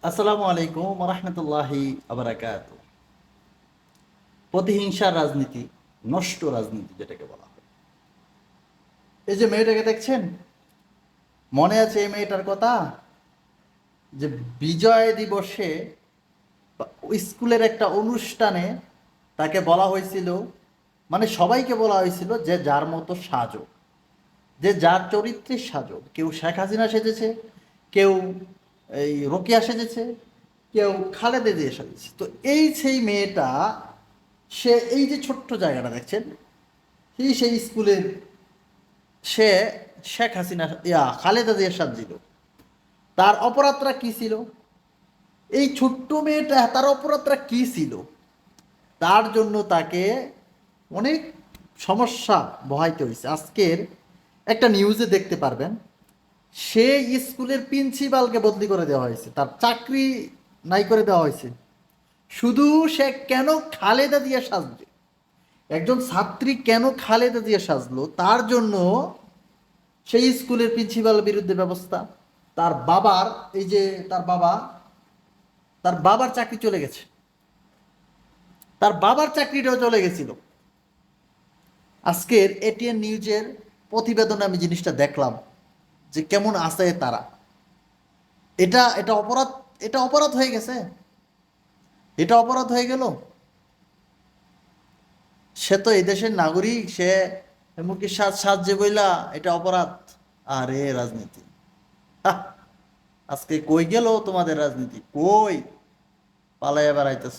আসসালামু আলাইকুম রহমতুল্লাহি আবরাকাত। প্রতিহিংসার রাজনীতি, নষ্ট রাজনীতি যেটাকে বলা হয়। এই যে মেয়েটাকে দেখছেন, মনে আছে এই মেয়েটার কথা? যে বিজয় দিবসে স্কুলের একটা অনুষ্ঠানে তাকে বলা হয়েছিল, মানে সবাইকে বলা হয়েছিল যে যার মতো সাজো, যে যার চরিত্রের সাজো। কেউ শেখ হাসিনা সেজেছে, কেউ এই রোকেয়া সেজেছে, কেউ খালেদা দিয়ে সাজেছে। তো এই সেই মেয়েটা, সে এই যে ছোট্ট জায়গাটা দেখছেন, সেই স্কুলের সে শেখ হাসিনা খালেদা দিয়ে সাজিল। তার অপরাধটা কি ছিল? এই ছোট্ট মেয়েটা, তার অপরাধটা কি ছিল? তার জন্য তাকে অনেক সমস্যা বহাইতে হয়েছে। আজকের একটা নিউজে দেখতে পারবেন, সে স্কুলের প্রিন্সিপালকে বদলি করে দেওয়া হয়েছে, তার চাকরি নাই করে দেওয়া হয়েছে। শুধু সে কেন খালেদা দিয়ে সাজবে, একজন ছাত্রী কেন খালেদা দিয়ে সাজলো, তার জন্য সেই স্কুলের প্রিন্সিপালের বিরুদ্ধে ব্যবস্থা। তার বাবার, এই যে তার বাবা, তার বাবার চাকরি চলে গেছে, তার বাবার চাকরিটাও চলে গেছিল। আজকের এটিএন নিউজের প্রতিবেদনে আমি জিনিসটা দেখলাম যে কেমন আছে তারা। এটা এটা অপরাধ, এটা অপরাধ হয়ে গেছে, এটা অপরাধ হয়ে গেল। সে তো এই দেশের নাগরিক, সে এমনকি সাজে বইলা এটা অপরাধ। আরে রাজনীতি, আহ, আজকে কই গেল তোমাদের রাজনীতি? কই পালাইয়া বেড়াইতেছ?